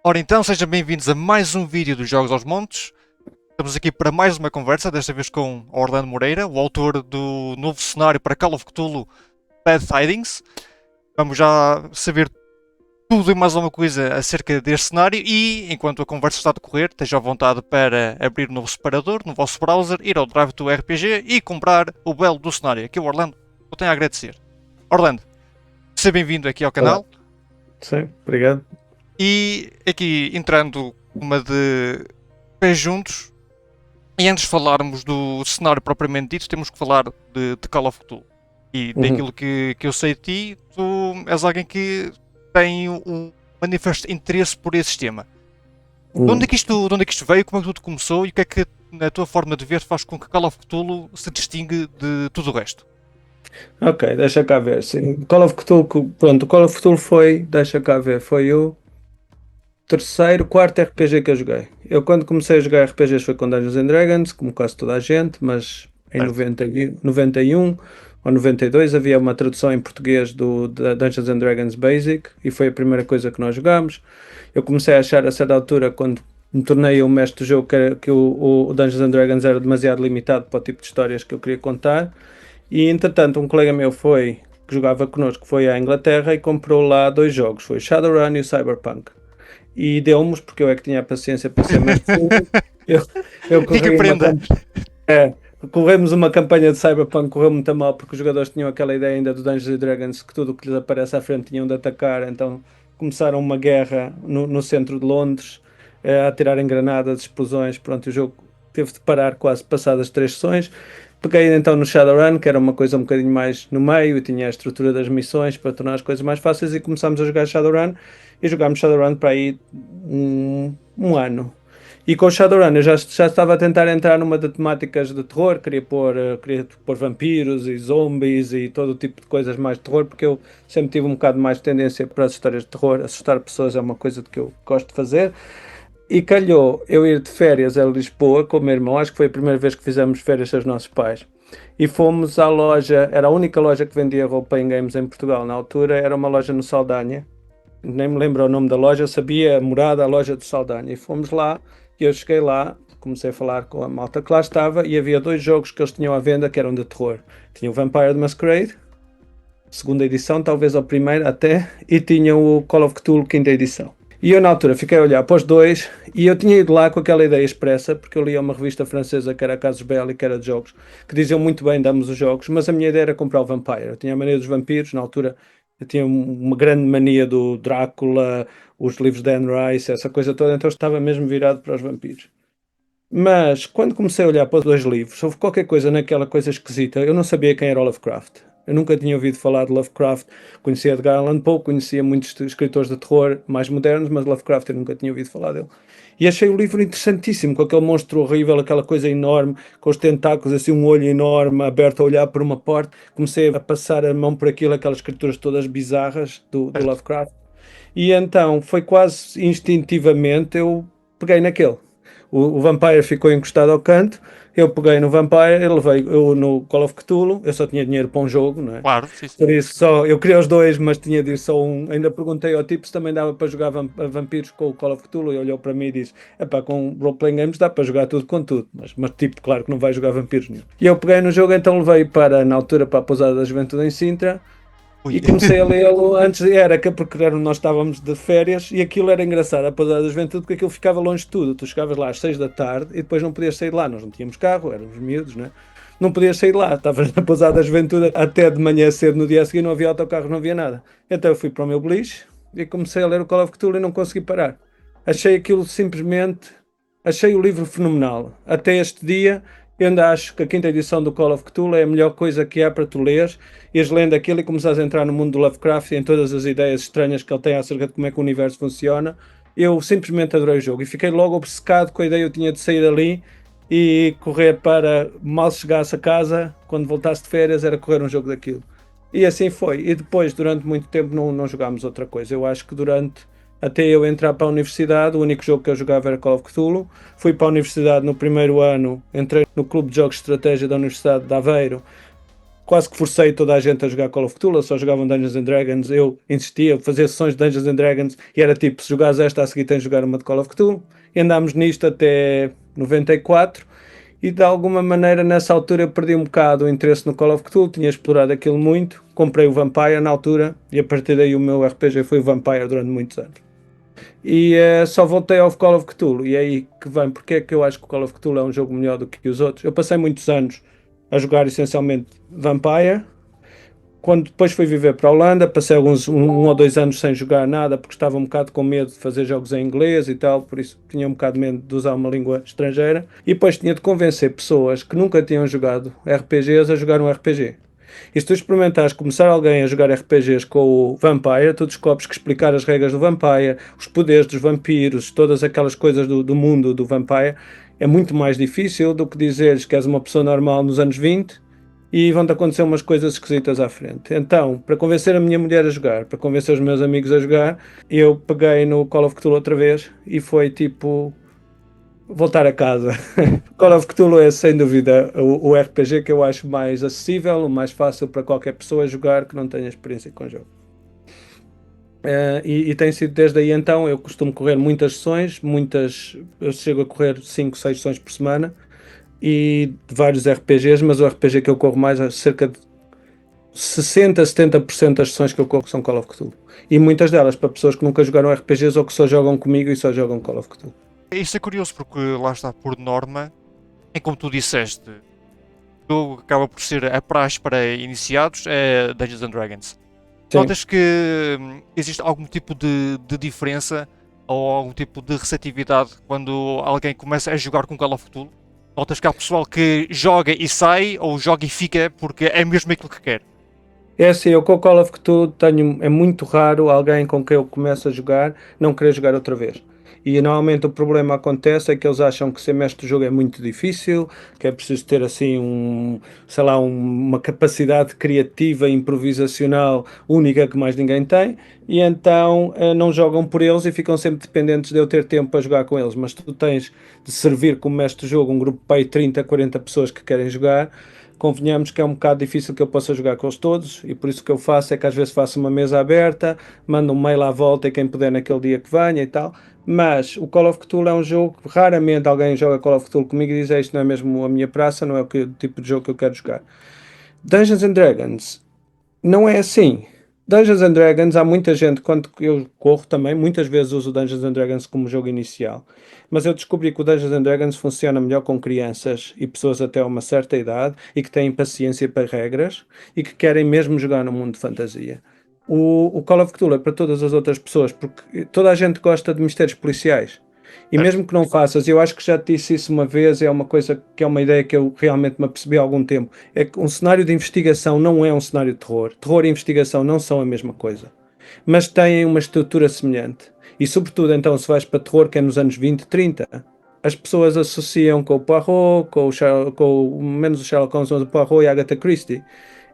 Ora então, sejam bem-vindos a mais um vídeo dos Jogos aos Montes. Estamos aqui para mais uma conversa, desta vez com Orlando Moreira, o autor do novo cenário para Call of Cthulhu Bad Tidings. Vamos já saber tudo e mais alguma coisa acerca deste cenário e, enquanto a conversa está a decorrer, esteja à vontade para abrir um novo separador no vosso browser, ir ao Drive to RPG e comprar o belo do cenário. Aqui o Orlando, eu tenho a agradecer. Orlando, seja bem-vindo aqui ao canal. Olá. Sim, obrigado. E aqui entrando uma de pés juntos, e antes de falarmos do cenário propriamente dito, temos que falar de Call of Cthulhu. E daquilo que eu sei de ti, tu és alguém que tem um manifesto interesse por esse sistema. De onde é que isto veio, como é que tudo começou e o que é que na tua forma de ver faz com que Call of Cthulhu se distingue de tudo o resto? Ok, deixa cá ver. Sim. Call of Cthulhu, pronto, o Call of Cthulhu deixa cá ver, foi o quarto RPG que eu joguei. Eu quando comecei a jogar RPGs foi com Dungeons and Dragons, como quase toda a gente, mas em Certo. 91 ou 92 havia uma tradução em português da Dungeons and Dragons Basic e foi a primeira coisa que nós jogámos. Eu comecei a achar a certa altura, quando me tornei o mestre do jogo, que o Dungeons and Dragons era demasiado limitado para o tipo de histórias que eu queria contar. E entretanto, um colega meu que jogava connosco, foi à Inglaterra e comprou lá dois jogos, foi o Shadowrun e o Cyberpunk. E deu-nos, porque eu é que tinha a paciência para ser mestre. eu, eu Fica corri uma, prenda. é, corremos uma campanha de Cyberpunk, correu muito mal porque os jogadores tinham aquela ideia ainda do Dungeons and Dragons que tudo o que lhes aparece à frente tinham de atacar, então começaram uma guerra no centro de Londres, a tirarem granadas, explosões, pronto, o jogo teve de parar quase passadas 3 sessões. Peguei então no Shadowrun, que era uma coisa um bocadinho mais no meio e tinha a estrutura das missões para tornar as coisas mais fáceis e começámos a jogar Shadowrun e jogámos Shadowrun para aí um ano. E com o Shadowrun eu já estava a tentar entrar numa de temáticas de terror, queria pôr vampiros e zombies e todo o tipo de coisas mais de terror, porque eu sempre tive um bocado mais de tendência para as histórias de terror. Assustar pessoas é uma coisa que eu gosto de fazer. E calhou eu ir de férias a Lisboa com o meu irmão, acho que foi a primeira vez que fizemos férias com os nossos pais. E fomos à loja, era a única loja que vendia roupa em games em Portugal na altura, era uma loja no Saldanha. Nem me lembro o nome da loja, eu sabia a morada, a loja do Saldanha. E fomos lá, e eu cheguei lá, comecei a falar com a malta que lá estava, e havia dois jogos que eles tinham à venda que eram de terror. Tinha o Vampire the Masquerade, segunda edição, talvez a primeira até, e tinha o Call of Cthulhu, quinta edição. E eu na altura fiquei a olhar para os dois e eu tinha ido lá com aquela ideia expressa, porque eu lia uma revista francesa que era Casus Belli, que era de jogos, que diziam muito bem de ambos os jogos, mas a minha ideia era comprar o Vampire. Eu tinha a mania dos vampiros, na altura eu tinha uma grande mania do Drácula, os livros de Anne Rice, essa coisa toda, então eu estava mesmo virado para os vampiros. Mas quando comecei a olhar para os dois livros, houve qualquer coisa naquela coisa esquisita. Eu não sabia quem era o Lovecraft. Eu nunca tinha ouvido falar de Lovecraft. Conhecia Edgar Allan Poe, conhecia muitos escritores de terror mais modernos, mas Lovecraft eu nunca tinha ouvido falar dele. E achei o livro interessantíssimo, com aquele monstro horrível, aquela coisa enorme, com os tentáculos, assim, um olho enorme, aberto a olhar por uma porta. Comecei a passar a mão por aquilo, aquelas escrituras todas bizarras do Certo. Lovecraft. E então, foi quase instintivamente, eu peguei naquele. O Vampire ficou encostado ao canto, eu peguei no Vampire, eu levei eu no Call of Cthulhu, eu só tinha dinheiro para um jogo, não é? Claro, sim, sim. Por isso só, eu queria os dois, mas tinha de ir só um. Ainda perguntei ao tipo se também dava para jogar vampiros com o Call of Cthulhu e olhou para mim e disse: epá, com role-playing games dá para jogar tudo com tudo, mas tipo, claro que não vai jogar vampiros nenhum. E eu peguei no jogo, então levei na altura para a Pousada da Juventude em Sintra. Ui. E comecei a lê-lo antes, porque nós estávamos de férias e aquilo era engraçado, a Pousada da Juventude, porque aquilo ficava longe de tudo. Tu chegavas lá às 6 da tarde e depois não podias sair de lá. Nós não tínhamos carro, éramos miúdos, né? Não podias sair de lá. Estavas na Pousada da Juventude até de manhã cedo, no dia a seguir não havia autocarro, não havia nada. Então eu fui para o meu beliche e comecei a ler o Call of Cthulhu e não consegui parar. Achei aquilo simplesmente, achei o livro fenomenal. Até este dia, eu ainda acho que a quinta edição do Call of Cthulhu é a melhor coisa que há para tu ler, ires lendo aquilo e começares a entrar no mundo do Lovecraft e em todas as ideias estranhas que ele tem acerca de como é que o universo funciona. Eu simplesmente adorei o jogo e fiquei logo obcecado com a ideia. Eu tinha de sair ali e correr para, mal chegasse a casa, quando voltasse de férias, era correr um jogo daquilo. E assim foi. E depois, durante muito tempo, não jogámos outra coisa. Eu acho que até eu entrar para a universidade, o único jogo que eu jogava era Call of Cthulhu. Fui para a universidade no primeiro ano, entrei no Clube de Jogos de Estratégia da Universidade de Aveiro. quase que forcei toda a gente a jogar Call of Cthulhu, só jogavam Dungeons and Dragons, eu insistia, fazia sessões de Dungeons and Dragons e era tipo, se jogares esta a seguir tens de jogar uma de Call of Cthulhu. E andámos nisto até 94 e de alguma maneira nessa altura eu perdi um bocado o interesse no Call of Cthulhu, tinha explorado aquilo muito, comprei o Vampire na altura e a partir daí o meu RPG foi o Vampire durante muitos anos. E só voltei ao Call of Cthulhu. E é aí que vem, porque é que eu acho que o Call of Cthulhu é um jogo melhor do que os outros. Eu passei muitos anos a jogar essencialmente Vampire. Quando depois fui viver para a Holanda, passei um ou dois anos sem jogar nada, porque estava um bocado com medo de fazer jogos em inglês e tal, por isso tinha um bocado de medo de usar uma língua estrangeira. E depois tinha de convencer pessoas que nunca tinham jogado RPGs a jogar um RPG. E se tu experimentares começar alguém a jogar RPGs com o Vampire, tu descobres que explicar as regras do Vampire, os poderes dos vampiros, todas aquelas coisas do mundo do Vampire, é muito mais difícil do que dizeres que és uma pessoa normal nos anos 20 e vão-te acontecer umas coisas esquisitas à frente. Então, para convencer a minha mulher a jogar, para convencer os meus amigos a jogar, eu peguei no Call of Cthulhu outra vez e foi tipo voltar a casa. Call of Cthulhu é sem dúvida o RPG que eu acho mais acessível, o mais fácil para qualquer pessoa jogar que não tenha experiência com o jogo. E tem sido desde aí então, eu costumo correr muitas sessões, eu chego a correr 5, 6 sessões por semana e de vários RPGs, mas o RPG que eu corro mais, cerca de 60, 70% das sessões que eu corro são Call of Cthulhu. E muitas delas para pessoas que nunca jogaram RPGs ou que só jogam comigo e só jogam Call of Cthulhu. Isso é curioso porque lá está, por norma, é como tu disseste, o jogo acaba por ser a praxe para iniciados, é Dungeons and Dragons. Sim. Notas que existe algum tipo de diferença ou algum tipo de receptividade quando alguém começa a jogar com Call of Cthulhu? Notas que há pessoal que joga e sai ou joga e fica porque é mesmo aquilo que quer? É assim, eu com o Call of Cthulhu é muito raro alguém com quem eu começo a jogar não querer jogar outra vez. E normalmente o problema acontece é que eles acham que ser mestre do jogo é muito difícil, que é preciso ter assim sei lá, uma capacidade criativa, improvisacional única que mais ninguém tem, e então não jogam por eles e ficam sempre dependentes de eu ter tempo para jogar com eles. Mas tu tens de servir como mestre do jogo um grupo de 30, 40 pessoas que querem jogar. Convenhamos que é um bocado difícil que eu possa jogar com eles todos e por isso que eu faço é que às vezes faço uma mesa aberta, mando um mail à volta e quem puder naquele dia que venha e tal. Mas o Call of Cthulhu é um jogo que raramente alguém joga Call of Cthulhu comigo e diz isto não é mesmo a minha praça, não é o tipo de jogo que eu quero jogar. Dungeons and Dragons não é assim. Dungeons and Dragons, há muita gente, quando eu corro também, muitas vezes uso Dungeons and Dragons como jogo inicial. Mas eu descobri que o Dungeons and Dragons funciona melhor com crianças e pessoas até uma certa idade e que têm paciência para regras e que querem mesmo jogar no mundo de fantasia. O Call of Cthulhu é para todas as outras pessoas, porque toda a gente gosta de mistérios policiais. E Certo? mesmo que não faças, eu acho que já te disse isso uma vez, é uma coisa que é uma ideia que eu realmente me apercebi há algum tempo, é que um cenário de investigação não é um cenário de terror. Terror e investigação não são a mesma coisa, mas têm uma estrutura semelhante. E sobretudo então se vais para terror, que é nos anos 20, 30, as pessoas associam com o Poirot, menos o Sherlock Holmes, mas o Poirot e a Agatha Christie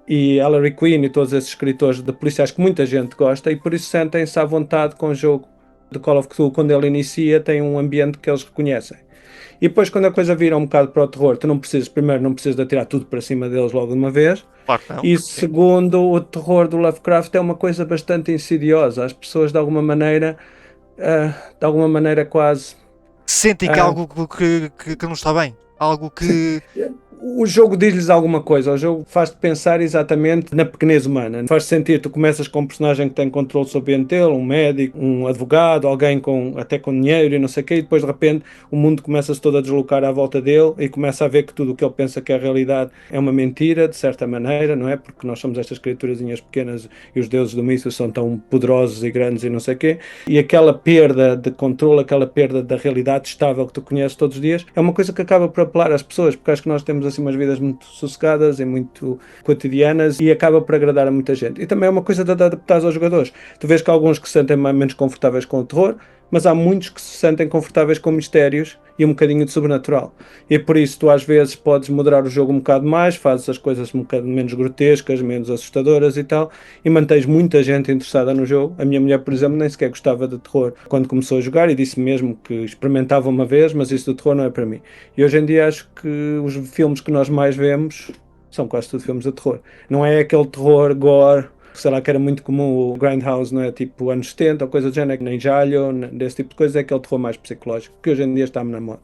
e Ellery Queen e todos esses escritores de policiais que muita gente gosta e por isso sentem-se à vontade com o jogo de Call of Cthulhu. Quando ele inicia tem um ambiente que eles reconhecem e depois quando a coisa vira um bocado para o terror tu não precisas de atirar tudo para cima deles logo de uma vez Claro que não. e Sim. segundo, o terror do Lovecraft é uma coisa bastante insidiosa, as pessoas de alguma maneira quase Sentem que há ah, algo que não está bem. Algo que. o jogo diz-lhes alguma coisa, o jogo faz-te pensar exatamente na pequenez humana, faz sentir, tu começas com um personagem que tem controle sobre o ambiente dele, um médico, um advogado, alguém até com dinheiro e não sei o quê, e depois de repente o mundo começa-se todo a deslocar à volta dele e começa a ver que tudo o que ele pensa que é a realidade é uma mentira, de certa maneira, não é? Porque nós somos estas criaturazinhas pequenas e os deuses do míssil são tão poderosos e grandes e não sei o quê, e aquela perda de controle, aquela perda da realidade estável que tu conheces todos os dias, é uma coisa que acaba por apelar às pessoas, porque acho que nós temos assim umas vidas muito sossegadas e muito cotidianas e acaba por agradar a muita gente. E também é uma coisa de adaptar aos jogadores. Tu vês que há alguns que se sentem menos confortáveis com o terror, mas há muitos que se sentem confortáveis com mistérios e um bocadinho de sobrenatural. E por isso tu às vezes podes moderar o jogo um bocado mais, fazes as coisas um bocado menos grotescas, menos assustadoras e tal, e mantens muita gente interessada no jogo. A minha mulher, por exemplo, nem sequer gostava de terror quando começou a jogar e disse mesmo que experimentava uma vez, mas isso do terror não é para mim. E hoje em dia acho que os filmes que nós mais vemos São quase tudo filmes de terror. Não é aquele terror gore, sei lá, que era muito comum o Grindhouse, não é? Tipo anos 70 ou coisa do género, nem Jalho, desse tipo de coisa, é aquele terror mais psicológico, que hoje em dia está na moda.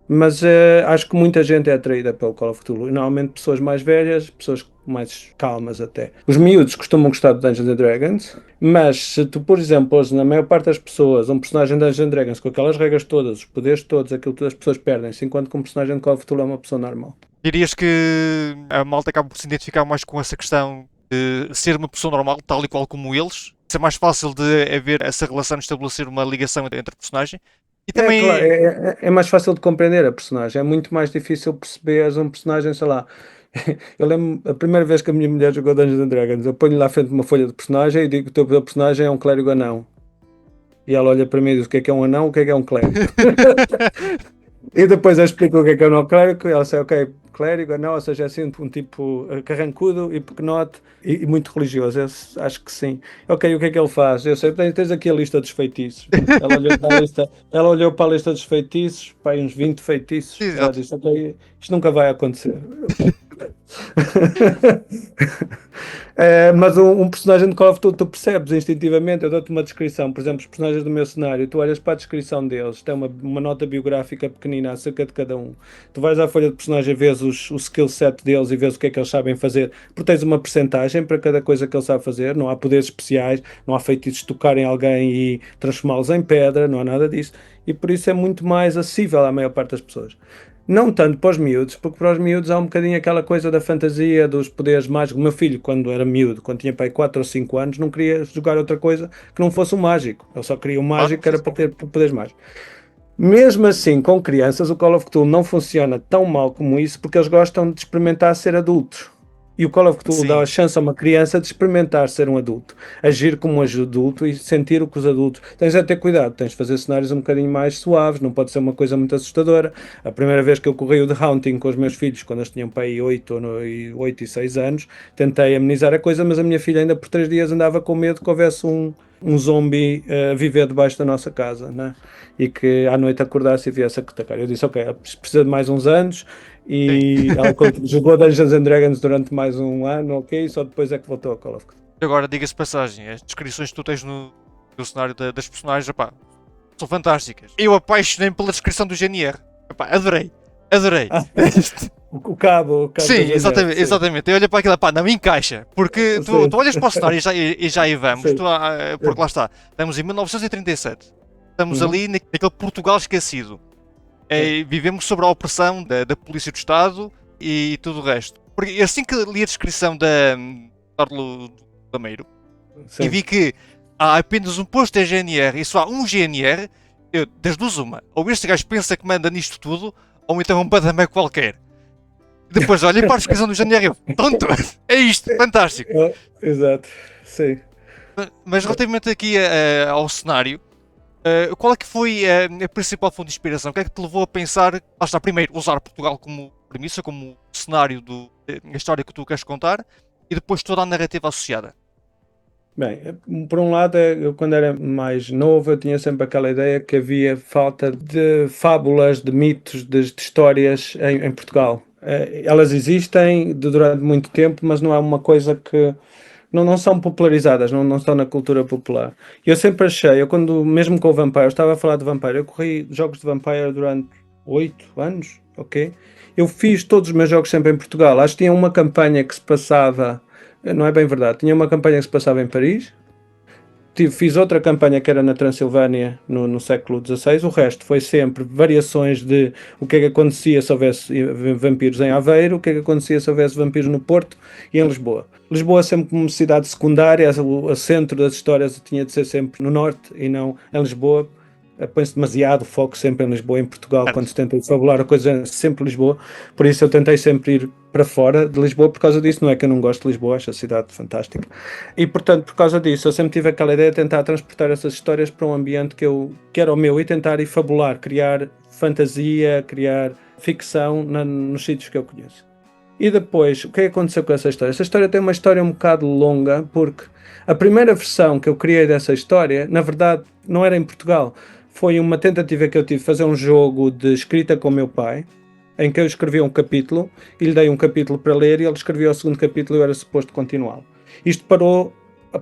Mas acho que muita gente é atraída pelo Call of Cthulhu. E normalmente pessoas mais velhas, pessoas mais calmas até. Os miúdos costumam gostar de Dungeons and Dragons, mas se tu, por exemplo, pôs na maior parte das pessoas um personagem de Dungeons and Dragons com aquelas regras todas, os poderes todos, aquilo que as pessoas perdem-se, enquanto que um personagem de Call of Cthulhu é uma pessoa normal. Dirias que a malta acaba por se identificar mais com essa questão de ser uma pessoa normal, tal e qual como eles? Ser mais fácil de haver essa relação, de estabelecer uma ligação entre a personagem? E É claro, também. é mais fácil de compreender a personagem, é muito mais difícil perceber um personagem, sei lá. Eu lembro a primeira vez que a minha mulher jogou Dungeons and Dragons, eu ponho lá à frente uma folha de personagem e digo que o teu personagem é um clérigo anão. E ela olha para mim e diz o que é um anão, o que é um clérigo. E depois eu explico o que é um não clérigo, e ela diz, ok, clérigo, não, ou seja, é assim um tipo carrancudo e pequenote e muito religioso. Eu acho que sim. Ok, o que é que ele faz? Eu sei, tens aqui a lista dos feitiços. Ela olhou para a lista dos feitiços, para aí uns 20 feitiços. Ela Exato. disse, ok, isto nunca vai acontecer. Mas um personagem de Call of Duty tu percebes instintivamente. Eu dou-te uma descrição, por exemplo, os personagens do meu cenário, tu olhas para a descrição deles, tem uma nota biográfica pequenina acerca de cada um. Tu vais à folha de personagem, vês o skill set deles e vês o que é que eles sabem fazer, porque tens uma percentagem para cada coisa que ele sabe fazer. Não há poderes especiais, não há feitiços de tocarem alguém e transformá-los em pedra, não há nada disso. E por isso é muito mais acessível à maior parte das pessoas. Não tanto para os miúdos, porque para os miúdos há um bocadinho aquela coisa da fantasia, dos poderes mágicos. O meu filho, quando era miúdo, quando tinha pai 4 ou 5 anos, não queria jogar outra coisa que não fosse o mágico. Ele só queria o Claro, mágico, que sim, era sim. para ter poderes mágicos. Mesmo assim, com crianças, o Call of Cthulhu não funciona tão mal como isso, porque eles gostam de experimentar ser adultos. E o Call of Cthulhu dá a Sim. chance a uma criança de experimentar ser um adulto, agir como um adulto e sentir o que os adultos. Tens de ter cuidado, tens de fazer cenários um bocadinho mais suaves, não pode ser uma coisa muito assustadora. A primeira vez que eu corri o The Haunting com os meus filhos, quando eles tinham para aí 8 e 6 anos, tentei amenizar a coisa, mas a minha filha ainda por 3 dias andava com medo que houvesse um zombie a viver debaixo da nossa casa, né? E que à noite acordasse e viesse a atacar. Eu disse, ok, precisa de mais uns anos, Sim. e ela jogou Dungeons and Dragons durante mais um ano, ok, só depois é que voltou a Call of Cthulhu. Agora, diga-se de passagem, as descrições que tu tens no cenário das personagens, epá, são fantásticas. Eu apaixonei-me pela descrição do GNR. Epá, adorei. Adorei. Ah, o cabo Sim, da janela, exatamente, sim, exatamente. Eu olho para aquilo, pá, não me encaixa. Porque tu, sim, tu olhas para o cenário e já aí vamos. sim, Porque lá está. Estamos em 1937. Estamos uhum, ali naquele Portugal esquecido. sim, Vivemos sobre a opressão da Polícia do Estado e tudo o resto. Porque assim que li a descrição da Carlo do Lameiro e sim. vi que há apenas um posto de GNR e só há um GNR, eu, das duas uma. Ou este gajo pensa que manda nisto tudo, ou então é um badameco qualquer. Depois olhei para a descrição do GNR e eu, tonto, é isto, fantástico. Exato, sim. Mas relativamente aqui ao cenário, qual é que foi a principal fonte de inspiração? O que é que te levou a pensar, lá está, primeiro, usar Portugal como premissa, como cenário da história que tu queres contar, e depois toda a narrativa associada? Bem, por um lado, eu quando era mais novo, eu tinha sempre aquela ideia que havia falta de fábulas, de mitos, de histórias em Portugal. Elas existem durante muito tempo, mas não é uma coisa que não são popularizadas, não estão na cultura popular. E eu sempre achei, mesmo com o Vampire, eu estava a falar de Vampire, eu corri jogos de Vampire durante 8 anos, ok? Eu fiz todos os meus jogos sempre em Portugal. Acho que tinha uma campanha que se passava, não é bem verdade, tinha uma campanha que se passava em Paris. Fiz outra campanha que era na Transilvânia no século XVI. O resto foi sempre variações de o que é que acontecia se houvesse vampiros em Aveiro, o que é que acontecia se houvesse vampiros no Porto e em Lisboa. Lisboa sempre como cidade secundária, o centro das histórias tinha de ser sempre no norte e não em Lisboa. Põe-se demasiado foco sempre em Lisboa, em Portugal, quando Certo. se tenta fabular a coisa é sempre Lisboa. Por isso eu tentei sempre ir para fora de Lisboa por causa disso. Não é que eu não gosto de Lisboa, acho a cidade fantástica. E portanto, por causa disso, eu sempre tive aquela ideia de tentar transportar essas histórias para um ambiente que era o meu e tentar ir fabular, criar fantasia, criar ficção nos sítios que eu conheço. E depois, o que é que aconteceu com essa história? Essa história tem uma história um bocado longa, porque a primeira versão que eu criei dessa história, na verdade, não era em Portugal. Foi uma tentativa que eu tive de fazer um jogo de escrita com o meu pai, em que eu escrevia um capítulo e lhe dei um capítulo para ler e ele escrevia o segundo capítulo e eu era suposto continuá-lo. Isto parou,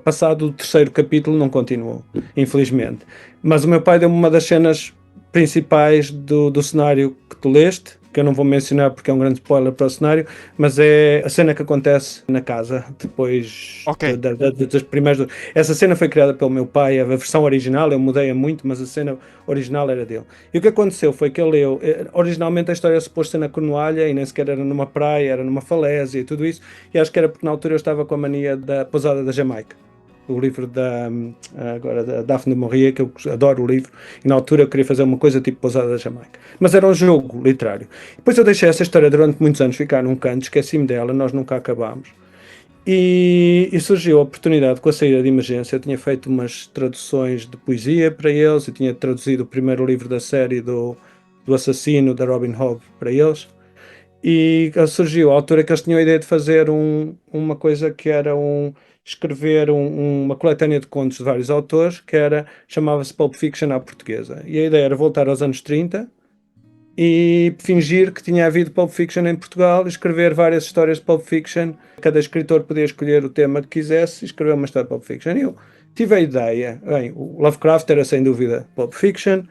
passado o terceiro capítulo não continuou, infelizmente. Mas o meu pai deu-me uma das cenas principais do cenário que tu leste, que eu não vou mencionar porque é um grande spoiler para o cenário, mas é a cena que acontece na casa, depois Ok. das primeiras... Essa cena foi criada pelo meu pai, a versão original, eu mudei-a muito, mas a cena original era dele. E o que aconteceu foi que ele leu... Originalmente a história era suposto ser na Cornualha e nem sequer era numa praia, era numa falésia e tudo isso, e acho que era porque na altura eu estava com a mania da pousada da Jamaica. O livro da Daphne du Maurier, que eu adoro o livro, e na altura eu queria fazer uma coisa tipo Pousada da Jamaica. Mas era um jogo literário. Depois eu deixei essa história durante muitos anos ficar num canto, esqueci-me dela, nós nunca acabámos. E surgiu a oportunidade com a saída de emergência. Eu tinha feito umas traduções de poesia para eles, eu tinha traduzido o primeiro livro da série do assassino da Robin Hood para eles. E surgiu a altura que eles tinham a ideia de fazer uma coisa que era escrever uma coletânea de contos de vários autores, chamava-se Pulp Fiction à portuguesa. E a ideia era voltar aos anos 30 e fingir que tinha havido Pulp Fiction em Portugal, escrever várias histórias de Pulp Fiction. Cada escritor podia escolher o tema que quisesse e escrever uma história de Pulp Fiction. E eu tive a ideia, bem, o Lovecraft era sem dúvida Pulp Fiction,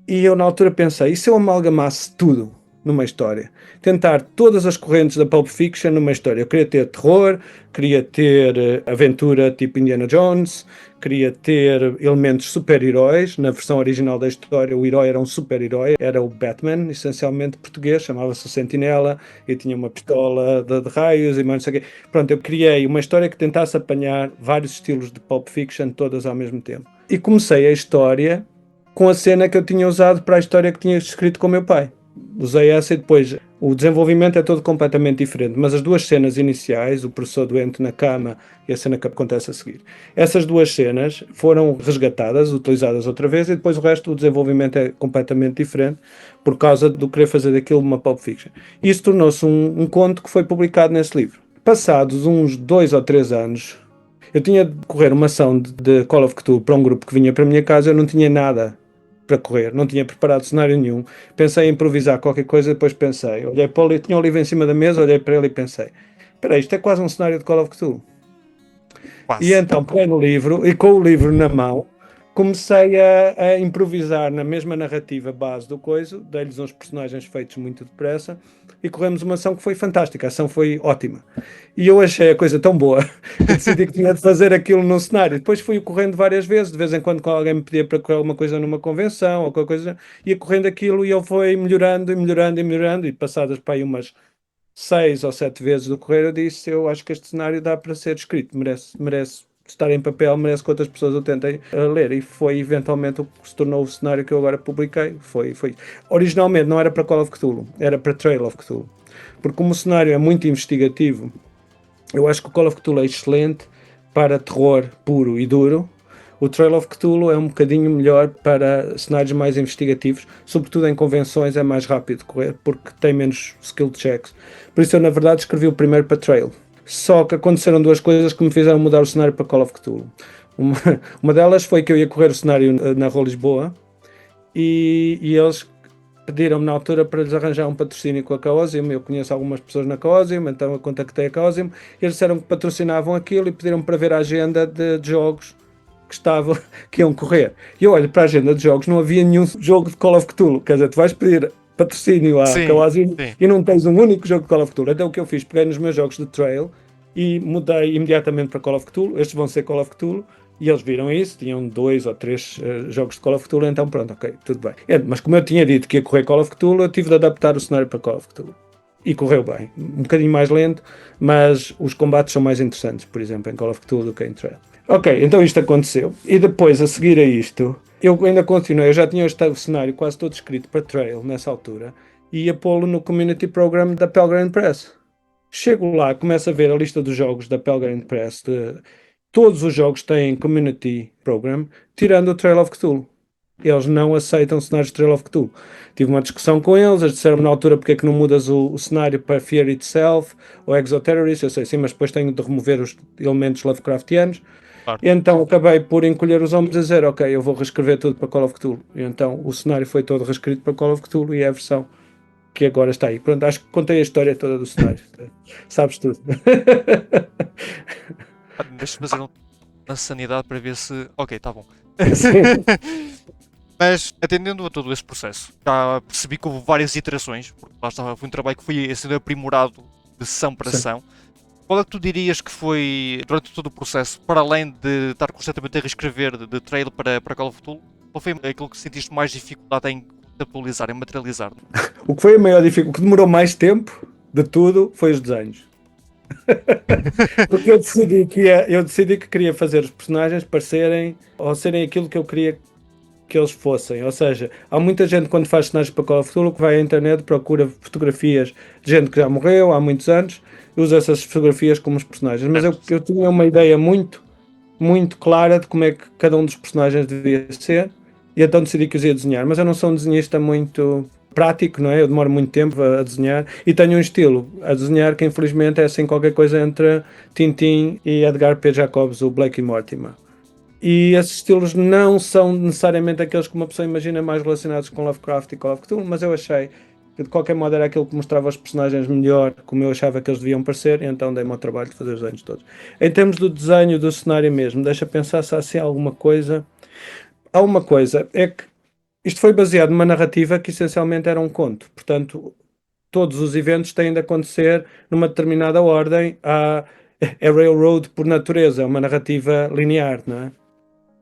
e eu na altura pensei, e se eu amalgamasse tudo numa história? Tentar todas as correntes da Pulp Fiction numa história. Eu queria ter terror, queria ter aventura tipo Indiana Jones, queria ter elementos super-heróis. Na versão original da história, o herói era um super-herói, era o Batman, essencialmente português, chamava-se o Sentinela, e tinha uma pistola de raios e mais não sei o quê. Pronto, eu criei uma história que tentasse apanhar vários estilos de Pulp Fiction, todas ao mesmo tempo. E comecei a história com a cena que eu tinha usado para a história que tinha escrito com o meu pai. Usei essa e depois o desenvolvimento é todo completamente diferente, mas as duas cenas iniciais, o professor doente na cama e a cena que acontece a seguir, essas duas cenas foram resgatadas, utilizadas outra vez, e depois o resto do desenvolvimento é completamente diferente por causa do querer fazer daquilo uma Pulp Fiction. Isso tornou-se um conto que foi publicado nesse livro. Passados uns 2 ou 3 anos, eu tinha de correr uma ação de Call of Cthulhu para um grupo que vinha para a minha casa, eu não tinha nada para correr, não tinha preparado cenário nenhum, pensei em improvisar qualquer coisa, depois pensei, olhei para ele, tinha o livro em cima da mesa, olhei para ele e pensei, espera, isto é quase um cenário de Call of Cthulhu. E Quase. então peguei no livro e com o livro na mão comecei a improvisar na mesma narrativa base do coisa, dei-lhes uns personagens feitos muito depressa e corremos uma ação que foi fantástica, a ação foi ótima. E eu achei a coisa tão boa que decidi que tinha de fazer aquilo num cenário. Depois fui correndo várias vezes, de vez em quando alguém me pedia para correr alguma coisa numa convenção ou qualquer coisa, ia correndo aquilo e ele foi melhorando e melhorando e melhorando, e passadas para aí umas 6 ou 7 vezes do correr eu disse, eu acho que este cenário dá para ser escrito, merece estar em papel, merece que outras pessoas o tentem ler, e foi eventualmente o que se tornou o cenário que eu agora publiquei. Foi. Originalmente não era para Call of Cthulhu, era para Trail of Cthulhu, porque como o cenário é muito investigativo, eu acho que o Call of Cthulhu é excelente para terror puro e duro. O Trail of Cthulhu é um bocadinho melhor para cenários mais investigativos, sobretudo em convenções é mais rápido de correr, porque tem menos skill checks. Por isso eu na verdade escrevi o primeiro para Trail. Só que aconteceram duas coisas que me fizeram mudar o cenário para Call of Cthulhu. Uma delas foi que eu ia correr o cenário na Rua Lisboa e eles pediram-me na altura para lhes arranjar um patrocínio com a Chaosium. Eu conheço algumas pessoas na Chaosium, então eu contactei a Chaosium. Eles disseram que patrocinavam aquilo e pediram-me para ver a agenda de jogos que iam correr. E eu olho para a agenda de jogos, não havia nenhum jogo de Call of Cthulhu. Quer dizer, tu vais pedir patrocínio à Chaosium e não tens um único jogo de Call of Cthulhu. Então o que eu fiz, peguei nos meus jogos de Trail e mudei imediatamente para Call of Cthulhu. Estes vão ser Call of Cthulhu. E eles viram isso, tinham 2 ou 3 jogos de Call of Cthulhu, então pronto, ok, tudo bem. Mas como eu tinha dito que ia correr Call of Cthulhu, eu tive de adaptar o cenário para Call of Cthulhu. E correu bem. Um bocadinho mais lento, mas os combates são mais interessantes, por exemplo, em Call of Cthulhu do que em Trail. Ok, então isto aconteceu. E depois, a seguir a isto, eu ainda continuei, eu já tinha o cenário quase todo escrito para Trail nessa altura, e ia pô-lo no Community Program da Pelgrane Press. Chego lá, começo a ver a lista dos jogos da Pelgrane Press. Todos os jogos têm Community Program, tirando o Trail of Cthulhu. Eles não aceitam cenários de Trail of Cthulhu. Tive uma discussão com eles, eles disseram-me na altura porque é que não mudas o cenário para Fear Itself ou Exoterrorist. Eu sei sim, mas depois tenho de remover os elementos Lovecraftianos. Claro. E então acabei por encolher os ombros e dizer, ok, eu vou reescrever tudo para Call of Cthulhu. E então o cenário foi todo reescrito para Call of Cthulhu e é a versão que agora está aí. Pronto, acho que contei a história toda do cenário. Sabes tudo. Deixa-me fazer uma sanidade para ver se. Ok, tá bom. Sim. Mas, atendendo a todo esse processo, já percebi que houve várias iterações, porque lá estava, foi um trabalho que foi sendo aprimorado de sessão para Sim. sessão. Qual é que tu dirias que foi, durante todo o processo, para além de estar constantemente a reescrever de trailer para Call of Duty, qual foi aquilo que sentiste mais dificuldade em conceptualizar, em materializar? O que foi a maior dificuldade, o que demorou mais tempo de tudo foi os desenhos. Porque eu decidi que queria fazer os personagens parecerem ou serem aquilo que eu queria que eles fossem. Ou seja, há muita gente quando faz cenários para Call of Duty que vai à internet, procura fotografias de gente que já morreu há muitos anos e usa essas fotografias como os personagens. Mas eu tinha uma ideia muito clara de como é que cada um dos personagens devia ser e então decidi que os ia desenhar. Mas eu não sou um desenhista muito prático, não é? Eu demoro muito tempo a desenhar e tenho um estilo a desenhar que infelizmente é assim qualquer coisa entre Tintin e Edgar P. Jacobs, o Blake e Mortimer. E esses estilos não são necessariamente aqueles que uma pessoa imagina mais relacionados com Lovecraft e Call of Cthulhu, mas eu achei que de qualquer modo era aquilo que mostrava os personagens melhor, como eu achava que eles deviam parecer, e então dei-me ao trabalho de fazer os desenhos todos. Em termos do desenho do cenário mesmo, deixa pensar se há assim alguma coisa. Há uma coisa, é que isto foi baseado numa narrativa que essencialmente era um conto, portanto todos os eventos têm de acontecer numa determinada ordem. É Railroad por natureza, é uma narrativa linear, não é?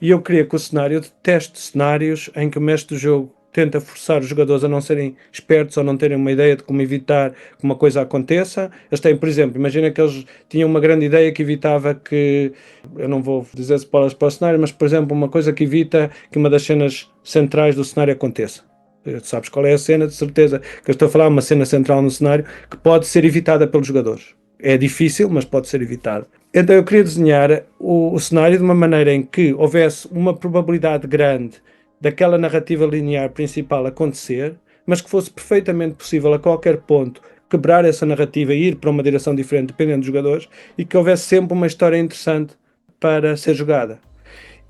E eu queria que o cenário, eu detesto cenários em que o mestre do jogo tenta forçar os jogadores a não serem espertos ou não terem uma ideia de como evitar que uma coisa aconteça. Eles têm, por exemplo, imagina que eles tinham uma grande ideia que evitava que, eu não vou dizer spoilers para o cenário, mas, por exemplo, uma coisa que evita que uma das cenas centrais do cenário aconteça. Sabes qual é a cena, de certeza que eu estou a falar, uma cena central no cenário que pode ser evitada pelos jogadores. É difícil, mas pode ser evitada. Então eu queria desenhar o cenário de uma maneira em que houvesse uma probabilidade grande daquela narrativa linear principal acontecer, mas que fosse perfeitamente possível a qualquer ponto quebrar essa narrativa e ir para uma direção diferente, dependendo dos jogadores, e que houvesse sempre uma história interessante para ser jogada.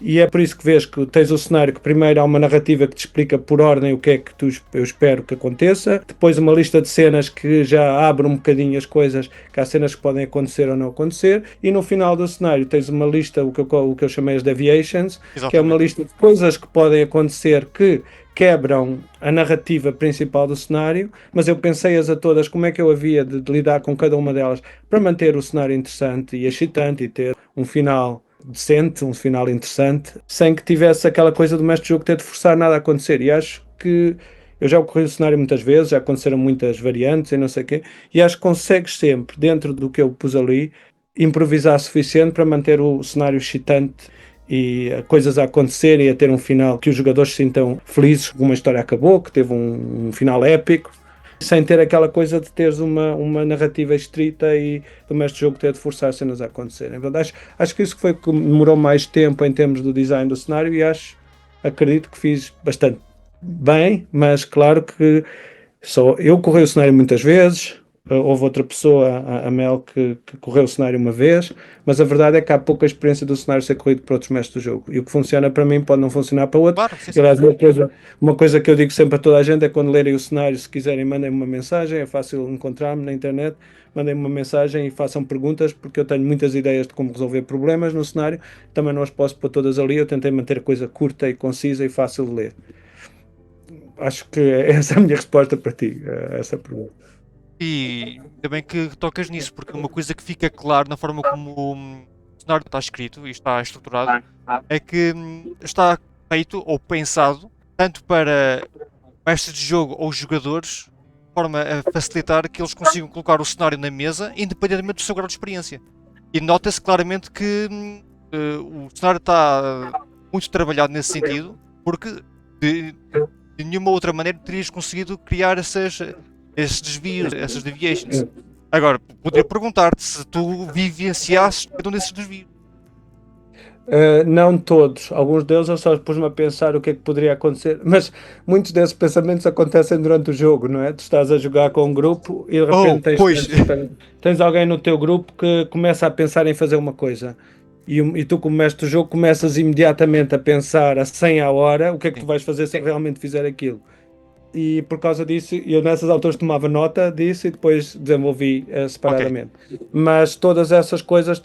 E é por isso que vês que tens o cenário que primeiro há uma narrativa que te explica por ordem o que é que eu espero que aconteça, depois uma lista de cenas que já abre um bocadinho as coisas, que há cenas que podem acontecer ou não acontecer, e no final do cenário tens uma lista, o que eu chamei as deviations, Exatamente. que é uma lista de coisas que podem acontecer que quebram a narrativa principal do cenário, mas eu pensei-as a todas como é que eu havia de lidar com cada uma delas para manter o cenário interessante e excitante e ter um final decente, um final interessante, sem que tivesse aquela coisa do mestre do jogo ter de forçar nada a acontecer. E acho que eu já ocorri o cenário muitas vezes, já aconteceram muitas variantes e não sei o quê, e acho que consegues sempre, dentro do que eu pus ali, improvisar suficiente para manter o cenário excitante e coisas a acontecer e a ter um final que os jogadores se sintam felizes que uma história acabou, que teve um final épico, sem ter aquela coisa de teres uma narrativa estrita e do mestre do jogo ter de forçar cenas a acontecerem. Portanto, acho que isso foi que demorou mais tempo em termos do design do cenário e acredito que fiz bastante bem, mas claro que só eu corri o cenário muitas vezes, houve outra pessoa, a Mel, que correu o cenário uma vez, mas a verdade é que há pouca experiência do cenário ser corrido por outros mestres do jogo. E o que funciona para mim pode não funcionar para outro. Claro, sim, sim. Aliás, uma coisa que eu digo sempre a toda a gente é quando lerem o cenário, se quiserem, mandem-me uma mensagem, é fácil encontrar-me na internet, mandem-me uma mensagem e façam perguntas, porque eu tenho muitas ideias de como resolver problemas no cenário, também não as posso pôr todas ali, eu tentei manter a coisa curta e concisa e fácil de ler. Acho que essa é a minha resposta para ti, a essa pergunta. E ainda bem que tocas nisso, porque uma coisa que fica claro na forma como o cenário está escrito e está estruturado é que está feito ou pensado tanto para mestres de jogo ou jogadores, de forma a facilitar que eles consigam colocar o cenário na mesa, independentemente do seu grau de experiência. E nota-se claramente que o cenário está muito trabalhado nesse sentido, porque de nenhuma outra maneira terias conseguido criar esses desvios, essas deviations. Agora, poderia perguntar-te se tu vivenciasses cada um desses desvios. Não todos, alguns deles eu só pus-me a pensar o que é que poderia acontecer, mas muitos desses pensamentos acontecem durante o jogo, não é? Tu estás a jogar com um grupo e de repente Pois. tens alguém no teu grupo que começa a pensar em fazer uma coisa e tu, como mestre do jogo, começas imediatamente a pensar a 100 à hora o que é que tu vais fazer se realmente fizer aquilo. e por causa disso, eu nessas alturas tomava nota disso e depois desenvolvi separadamente. Mas todas essas coisas,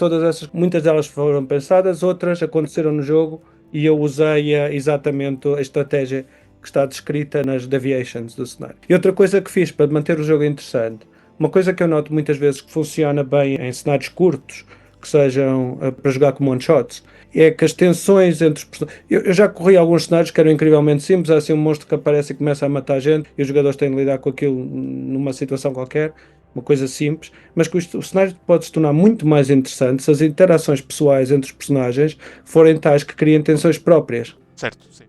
muitas delas foram pensadas, outras aconteceram no jogo e eu usei exatamente a estratégia que está descrita nas deviations do cenário. E outra coisa que fiz para manter o jogo interessante, uma coisa que eu noto muitas vezes que funciona bem em cenários curtos, que sejam para jogar como one-shots, é que as tensões entre os personagens. Eu já corri alguns cenários que eram incrivelmente simples, há assim um monstro que aparece e começa a matar gente, e os jogadores têm de lidar com aquilo numa situação qualquer, uma coisa simples, mas que o cenário pode se tornar muito mais interessante se as interações pessoais entre os personagens forem tais que criem tensões próprias. Certo, sim.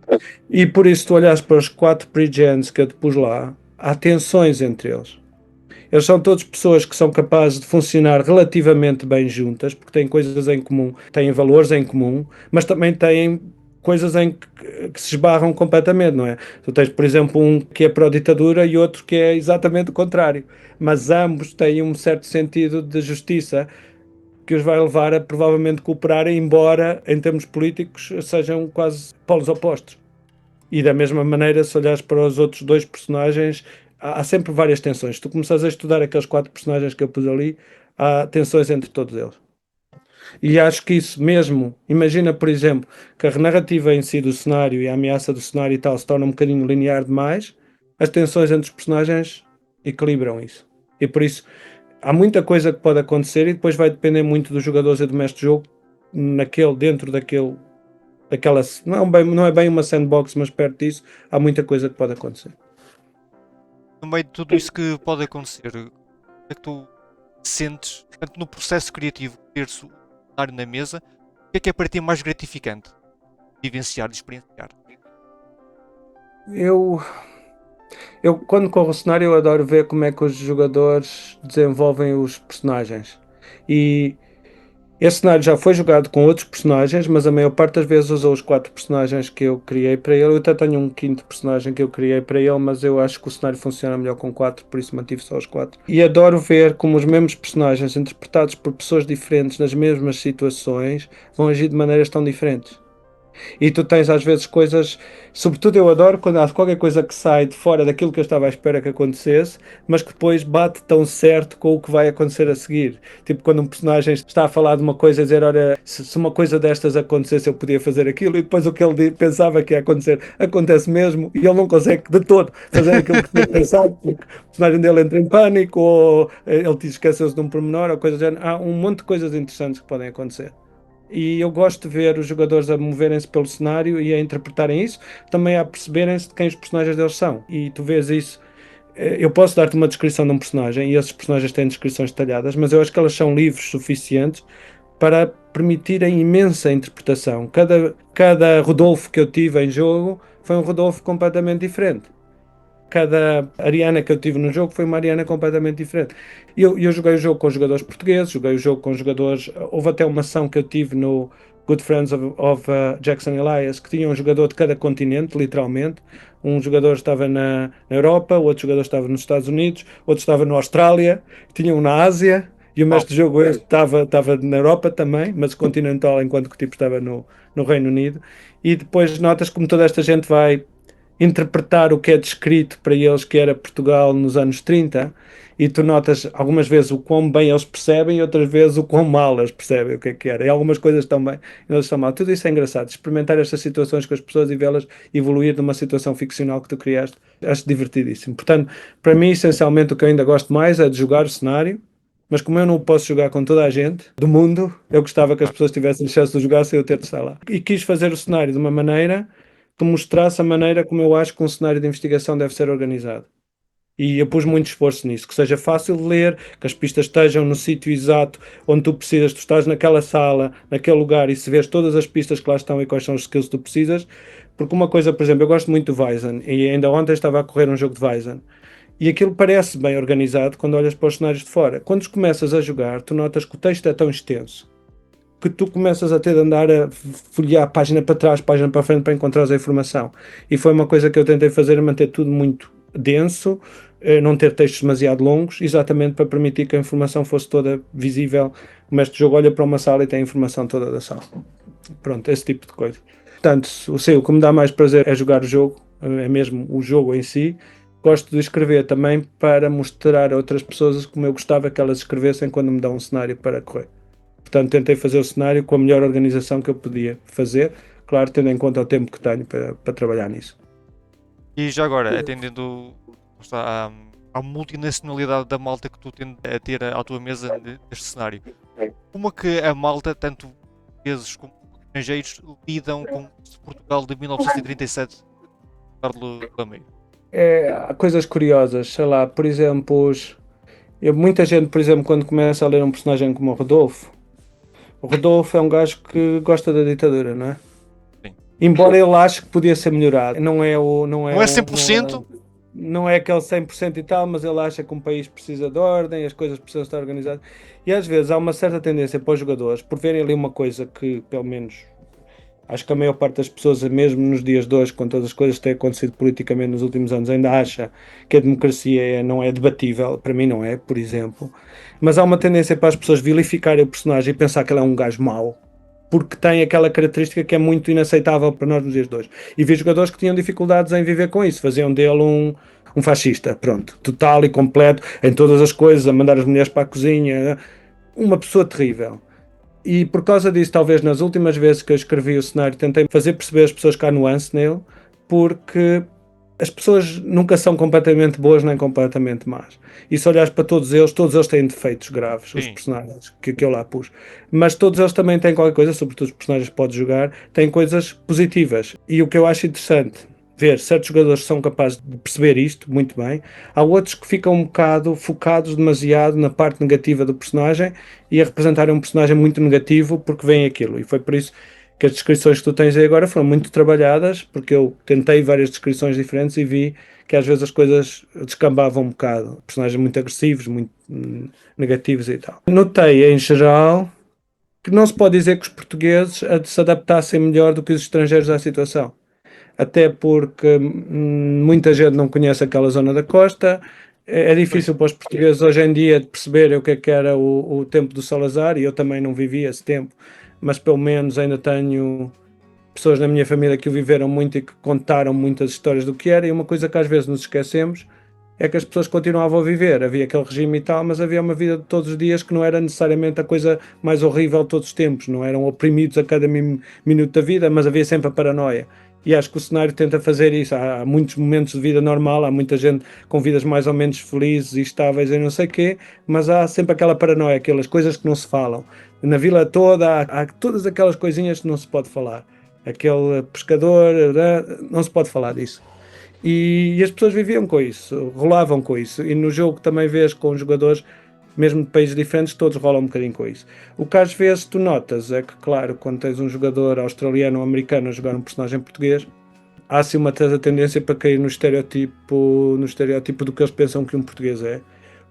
E por isso, se tu olhas para os 4 pre-gens que eu te pus lá, há tensões entre eles. Eles são todos pessoas que são capazes de funcionar relativamente bem juntas, porque têm coisas em comum, têm valores em comum, mas também têm coisas em que se esbarram completamente, não é? Tu tens, por exemplo, um que é pró-ditadura e outro que é exatamente o contrário, mas ambos têm um certo sentido de justiça que os vai levar a provavelmente cooperarem, embora em termos políticos sejam quase polos opostos. E da mesma maneira, se olhares para os outros 2 personagens, há sempre várias tensões. Se tu começares a estudar aqueles 4 personagens que eu pus ali, há tensões entre todos eles. E acho que isso mesmo, imagina, por exemplo, que a narrativa em si do cenário e a ameaça do cenário e tal se torna um bocadinho linear demais, as tensões entre os personagens equilibram isso. E por isso, há muita coisa que pode acontecer e depois vai depender muito dos jogadores e do mestre de jogo dentro daquela, não é bem uma sandbox, mas perto disso há muita coisa que pode acontecer. No meio de tudo isso que pode acontecer, o que é que tu sentes, portanto, no processo criativo, ter-se o cenário na mesa, o que é para ti mais gratificante? Vivenciar, de experienciar? Eu quando corro o cenário, eu adoro ver como é que os jogadores desenvolvem os personagens. E esse cenário já foi jogado com outros personagens, mas a maior parte das vezes usou os 4 personagens que eu criei para ele. Eu até tenho um quinto personagem que eu criei para ele, mas eu acho que o cenário funciona melhor com 4, por isso mantive só os 4. E adoro ver como os mesmos personagens, interpretados por pessoas diferentes nas mesmas situações, vão agir de maneiras tão diferentes. E tu tens às vezes coisas, sobretudo eu adoro quando há qualquer coisa que sai de fora daquilo que eu estava à espera que acontecesse, mas que depois bate tão certo com o que vai acontecer a seguir. Tipo quando um personagem está a falar de uma coisa, a dizer, ora, se uma coisa destas acontecesse eu podia fazer aquilo, e depois o que ele pensava que ia acontecer, acontece mesmo, e ele não consegue de todo fazer aquilo que tinha pensado, porque o personagem dele entra em pânico, ou ele esqueceu-se de um pormenor, ou coisa do género. Há um monte de coisas interessantes que podem acontecer. E eu gosto de ver os jogadores a moverem-se pelo cenário e a interpretarem isso, também a perceberem-se de quem os personagens deles são. E tu vês isso. Eu posso dar-te uma descrição de um personagem e esses personagens têm descrições detalhadas, mas eu acho que elas são livres suficientes para permitirem imensa interpretação. Cada Rodolfo que eu tive em jogo foi um Rodolfo completamente diferente. Cada Ariana que eu tive no jogo foi uma Ariana completamente diferente. Eu joguei o jogo com jogadores portugueses, joguei o jogo com jogadores. Houve até uma ação que eu tive no Good Friends of Jackson Elias, que tinha um jogador de cada continente, literalmente. Um jogador estava na Europa, outro jogador estava nos Estados Unidos, outro estava na Austrália, tinha um na Ásia, e o mestre de jogo estava na Europa também, mas continental, enquanto que o tipo estava no Reino Unido. E depois notas como toda esta gente vai interpretar o que é descrito para eles que era Portugal nos anos 30, e tu notas algumas vezes o quão bem eles percebem e outras vezes o quão mal eles percebem o que era. E algumas coisas também eles estão mal. Tudo isso é engraçado. Experimentar estas situações com as pessoas e vê-las evoluir numa situação ficcional que tu criaste, acho divertidíssimo. Portanto, para mim, essencialmente, o que eu ainda gosto mais é de jogar o cenário, mas como eu não posso jogar com toda a gente do mundo, eu gostava que as pessoas tivessem chance de jogar sem eu ter de estar lá. E quis fazer o cenário de uma maneira que mostrasse a maneira como eu acho que um cenário de investigação deve ser organizado. E eu pus muito esforço nisso, que seja fácil de ler, que as pistas estejam no sítio exato onde tu precisas, tu estás naquela sala, naquele lugar, e se vês todas as pistas que lá estão e quais são os skills que tu precisas. Porque uma coisa, por exemplo, eu gosto muito do Weizen, e ainda ontem estava a correr um jogo de Weizen, e aquilo parece bem organizado quando olhas para os cenários de fora. Quando começas a jogar, tu notas que o texto é tão extenso que tu começas a ter de andar a folhear página para trás, página para frente para encontrar a informação. E foi uma coisa que eu tentei fazer, manter tudo muito denso, não ter textos demasiado longos, exatamente para permitir que a informação fosse toda visível. O mestre de jogo olha para uma sala e tem a informação toda da sala. Pronto, esse tipo de coisa. Portanto, o que me dá mais prazer é jogar o jogo, é mesmo o jogo em si, gosto de escrever também para mostrar a outras pessoas como eu gostava que elas escrevessem quando me dão um cenário para correr. Portanto, tentei fazer o cenário com a melhor organização que eu podia fazer, claro, tendo em conta o tempo que tenho para trabalhar nisso. E já agora, atendendo está, à multinacionalidade da malta que tu tendes a ter à tua mesa neste cenário, como é que a malta, tanto portugueses como estrangeiros, lidam com Portugal de 1937, Carlos Lameiro? Há coisas curiosas, sei lá, por exemplo, muita gente, por exemplo, quando começa a ler um personagem como o Rodolfo é um gajo que gosta da ditadura, não é? Sim. Embora ele ache que podia ser melhorado. Não é o, não é Não é o, 100%? não é aquele 100% e tal, mas ele acha que um país precisa de ordem, as coisas precisam estar organizadas. E às vezes há uma certa tendência para os jogadores, por verem ali uma coisa que, pelo menos, acho que a maior parte das pessoas, mesmo nos dias de hoje, com todas as coisas que têm acontecido politicamente nos últimos anos, ainda acha que a democracia não é debatível. Para mim não é, por exemplo. Mas há uma tendência para as pessoas vilificarem o personagem e pensar que ele é um gajo mau, porque tem aquela característica que é muito inaceitável para nós nos dias de hoje. E vi jogadores que tinham dificuldades em viver com isso, faziam dele um fascista, pronto, total e completo, em todas as coisas, a mandar as mulheres para a cozinha, uma pessoa terrível. E por causa disso, talvez nas últimas vezes que eu escrevi o cenário, tentei fazer perceber às pessoas que há nuance nele, porque as pessoas nunca são completamente boas nem completamente más. E se olhares para todos eles têm defeitos graves, os Sim. personagens que eu lá pus. Mas todos eles também têm qualquer coisa, sobretudo os personagens que podes jogar, têm coisas positivas. E o que eu acho interessante, ver certos jogadores que são capazes de perceber isto muito bem, há outros que ficam um bocado focados demasiado na parte negativa do personagem e a representarem um personagem muito negativo porque vem aquilo. E foi por isso que as descrições que tu tens aí agora foram muito trabalhadas, porque eu tentei várias descrições diferentes e vi que às vezes as coisas descambavam um bocado. Personagens muito agressivos, muito negativos e tal. Notei, em geral, que não se pode dizer que os portugueses se adaptassem melhor do que os estrangeiros à situação. Até porque muita gente não conhece aquela zona da costa. É Pois. difícil para os portugueses hoje em dia de perceberem o que era o tempo do Salazar, e eu também não vivi esse tempo, mas pelo menos ainda tenho pessoas na minha família que o viveram muito e que contaram muitas histórias do que era, e uma coisa que às vezes nos esquecemos é que as pessoas continuavam a viver, havia aquele regime e tal, mas havia uma vida de todos os dias que não era necessariamente a coisa mais horrível de todos os tempos, não eram oprimidos a cada minuto da vida, mas havia sempre a paranoia. E acho que o cenário tenta fazer isso. Há muitos momentos de vida normal, há muita gente com vidas mais ou menos felizes e estáveis e não sei o quê, mas há sempre aquela paranoia, aquelas coisas que não se falam. Na vila toda há todas aquelas coisinhas que não se pode falar. Aquele pescador, não se pode falar disso. E as pessoas viviam com isso, rolavam com isso. E no jogo também vês com os jogadores, mesmo de países diferentes, todos rolam um bocadinho com isso. O que às vezes tu notas é que, claro, quando tens um jogador australiano ou americano a jogar um personagem português, há assim uma tendência para cair no estereótipo do que eles pensam que um português é,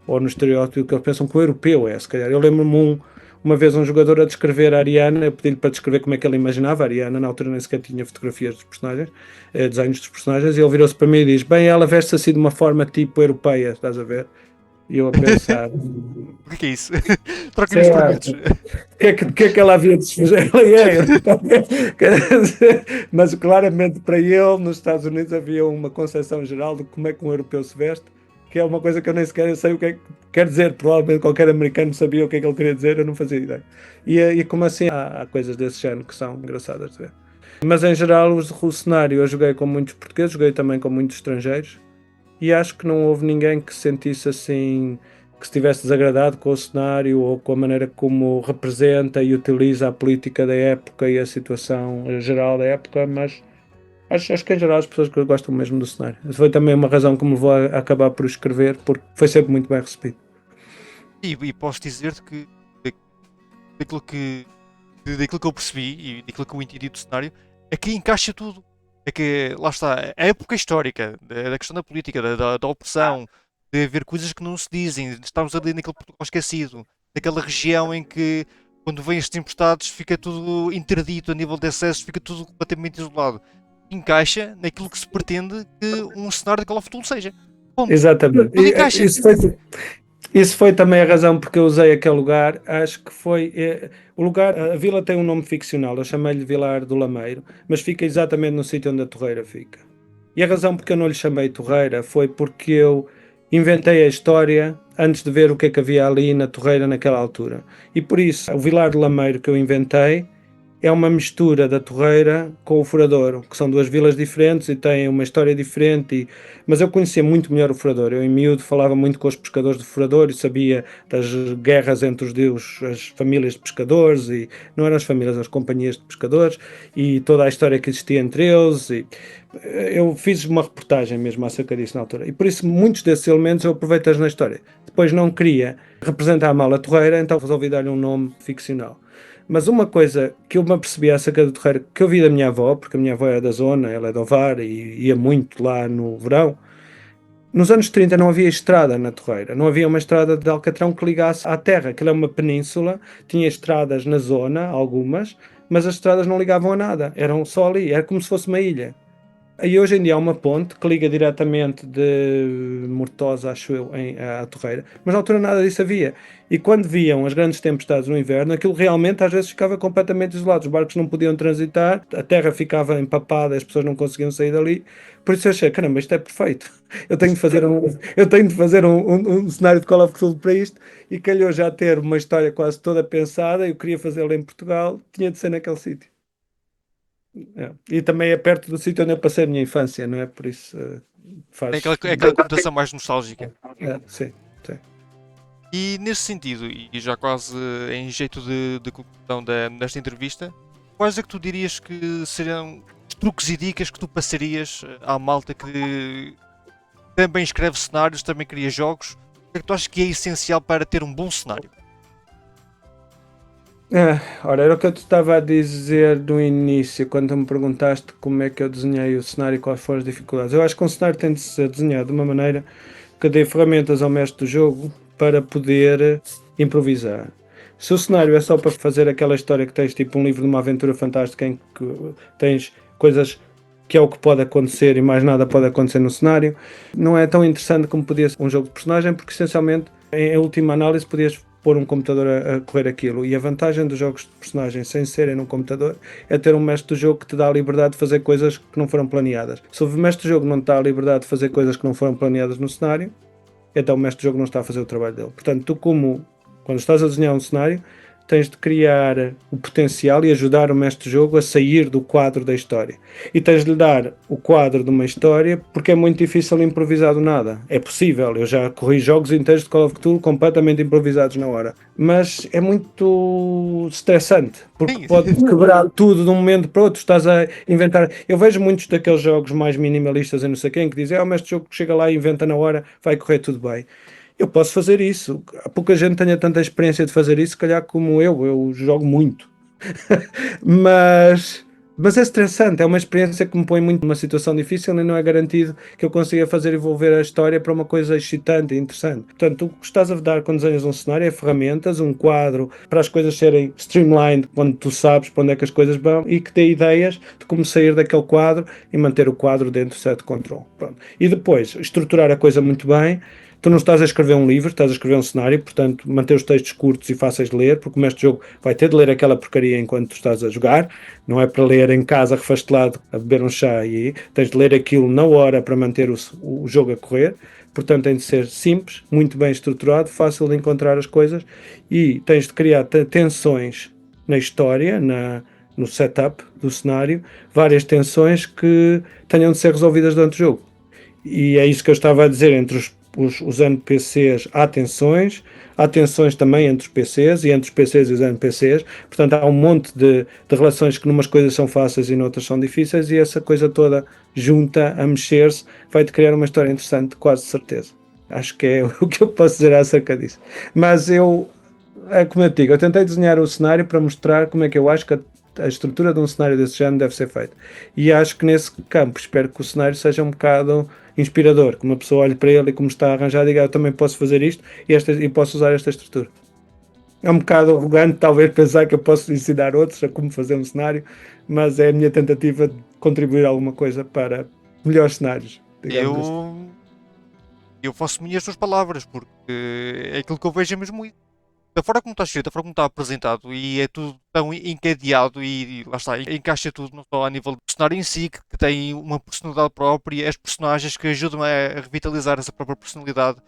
ou no estereótipo do que eles pensam que o europeu é, se calhar. Eu lembro-me uma vez um jogador a descrever a Ariana, eu pedi-lhe para descrever como é que ele imaginava a Ariana, na altura nem sequer tinha fotografias dos personagens, desenhos dos personagens, e ele virou-se para mim e diz: bem, ela veste assim de uma forma tipo europeia, estás a ver? E eu a pensar, O que é isso? Troca-lhe os sei lá, termos. que é que ela havia de se fazer? Ela é, quer dizer, mas claramente para ele, nos Estados Unidos, havia uma concepção geral de como é que um europeu se veste, que é uma coisa que eu nem sequer sei o que é que quer dizer. Provavelmente qualquer americano sabia o que é que ele queria dizer, eu não fazia ideia. E como assim há coisas desse género que são engraçadas de ver. Mas em geral, o cenário eu joguei com muitos portugueses, joguei também com muitos estrangeiros, e acho que não houve ninguém que se sentisse assim, que estivesse desagradado com o cenário ou com a maneira como representa e utiliza a política da época e a situação geral da época, mas acho que em geral as pessoas que gostam mesmo do cenário. Essa foi também uma razão que me levou a acabar por escrever, porque foi sempre muito bem recebido. E posso dizer-te que daquilo que, daquilo que eu percebi e daquilo que eu entendi do cenário, é que encaixa tudo. É que, lá está, a época histórica, da questão da política, da opressão, de haver coisas que não se dizem, de estarmos ali naquele Portugal esquecido, naquela região em que, quando vêm estes tempestades, fica tudo interdito a nível de acesso, fica tudo completamente isolado. Encaixa naquilo que se pretende que um cenário de Call of Duty seja. Ponto. Exatamente. Tudo encaixa. Isso foi também a razão porque eu usei aquele lugar. Acho que foi. O lugar, a vila tem um nome ficcional, eu chamei-lhe Vilar do Lameiro, mas fica exatamente no sítio onde a torreira fica. E a razão porque eu não lhe chamei Torreira foi porque eu inventei a história antes de ver o que é que havia ali na Torreira naquela altura. E por isso, o Vilar de Lameiro que eu inventei é uma mistura da Torreira com o Furadouro, que são duas vilas diferentes e têm uma história diferente. Mas eu conhecia muito melhor o Furadouro. Eu, em miúdo, falava muito com os pescadores do Furadouro e sabia das guerras entre as famílias de pescadores, e não eram as famílias, as companhias de pescadores, e toda a história que existia entre eles. E eu fiz uma reportagem mesmo acerca disso na altura. E por isso, muitos desses elementos eu aproveitei na história. Depois não queria representar mal a Torreira, então resolvi dar-lhe um nome ficcional. Mas uma coisa que eu me apercebi acerca do terreiro, que eu vi da minha avó, porque a minha avó era da zona, ela é de Ovar e ia muito lá no verão. Nos anos 30 não havia estrada na Torreira, não havia uma estrada de Alcatrão que ligasse à terra. Aquilo é uma península, tinha estradas na zona, algumas, mas as estradas não ligavam a nada, eram só ali, era como se fosse uma ilha. E hoje em dia há uma ponte que liga diretamente de Mortosa, acho eu, à Torreira, mas na altura nada disso havia. E quando viam as grandes tempestades no inverno, aquilo realmente às vezes ficava completamente isolado. Os barcos não podiam transitar, a terra ficava empapada, as pessoas não conseguiam sair dali. Por isso eu achei, caramba, isto é perfeito. Eu tenho de fazer um cenário de Call of Cthulhu para isto, e calhou já ter uma história quase toda pensada. Eu queria fazê-la em Portugal, tinha de ser naquele sítio. É. E também é perto do sítio onde eu passei a minha infância, não é? Por isso Tem faz. aquela conotação mais nostálgica. Sim, sim. E nesse sentido, e já quase em jeito de conclusão desta entrevista, quais é que tu dirias que seriam os truques e dicas que tu passarias à malta que também escreve cenários, também cria jogos? O que é que tu achas que é essencial para ter um bom cenário? Ora, era o que eu te estava a dizer no início, quando me perguntaste como é que eu desenhei o cenário e quais foram as dificuldades. Eu acho que um cenário tem de ser desenhado de uma maneira que dê ferramentas ao mestre do jogo para poder improvisar. Se o cenário é só para fazer aquela história que tens, tipo um livro de uma aventura fantástica em que tens coisas que é o que pode acontecer e mais nada pode acontecer no cenário, não é tão interessante como podia ser um jogo de personagem, porque essencialmente, em última análise, podias pôr um computador a correr aquilo. E a vantagem dos jogos de personagens sem serem num computador é ter um mestre do jogo que te dá a liberdade de fazer coisas que não foram planeadas. Se o mestre do jogo não te dá a liberdade de fazer coisas que não foram planeadas no cenário, então o mestre do jogo não está a fazer o trabalho dele. Portanto, tu, quando estás a desenhar um cenário, tens de criar o potencial e ajudar o mestre do jogo a sair do quadro da história. E tens de lhe dar o quadro de uma história, porque é muito difícil improvisar do nada. É possível, eu já corri jogos inteiros de Call of Cthulhu completamente improvisados na hora. Mas é muito estressante, porque Sim, pode quebrar tudo de um momento para o outro. Estás a inventar. Eu vejo muitos daqueles jogos mais minimalistas e não sei quem que dizem: o mestre do jogo chega lá e inventa na hora, vai correr tudo bem. Eu posso fazer isso. Há pouca gente tenha tanta experiência de fazer isso, se calhar como eu jogo muito. mas, mas é estressante, é uma experiência que me põe muito numa situação difícil e não é garantido que eu consiga fazer evolver a história para uma coisa excitante e interessante. Portanto, o que estás a dar quando desenhas um cenário é ferramentas, um quadro para as coisas serem streamlined, quando tu sabes para onde é que as coisas vão, e que dê ideias de como sair daquele quadro e manter o quadro dentro de certo controle. Pronto. E depois, estruturar a coisa muito bem. Tu não estás a escrever um livro, estás a escrever um cenário, portanto, manter os textos curtos e fáceis de ler, porque o mestre de jogo vai ter de ler aquela porcaria enquanto tu estás a jogar, não é para ler em casa refastelado a beber um chá, e tens de ler aquilo na hora para manter o jogo a correr. Portanto, tem de ser simples, muito bem estruturado, fácil de encontrar as coisas, e tens de criar tensões na história, no setup do cenário, várias tensões que tenham de ser resolvidas durante o jogo. E é isso que eu estava a dizer, entre os NPCs há tensões também entre os PCs e entre os PCs e os NPCs. Portanto, há um monte de relações que numas coisas são fáceis e noutras são difíceis, e essa coisa toda junta a mexer-se vai-te criar uma história interessante, quase certeza. Acho que é o que eu posso dizer acerca disso. Mas como eu te digo, eu tentei desenhar o cenário para mostrar como é que eu acho que a estrutura de um cenário desse género deve ser feita. E acho que nesse campo espero que o cenário seja um bocado inspirador, que uma pessoa olhe para ele e como está arranjado e diga: eu também posso fazer isto e posso usar esta estrutura. É um bocado arrogante talvez pensar que eu posso ensinar outros a como fazer um cenário, mas é a minha tentativa de contribuir alguma coisa para melhores cenários, digamos assim. eu faço minhas tuas palavras, porque é aquilo que eu vejo é mesmo isso. da forma como está escrito, da forma como está apresentado e é tudo tão encadeado e lá está, encaixa tudo não só a nível do cenário em si, que tem uma personalidade própria, as personagens que ajudam a revitalizar essa própria personalidade.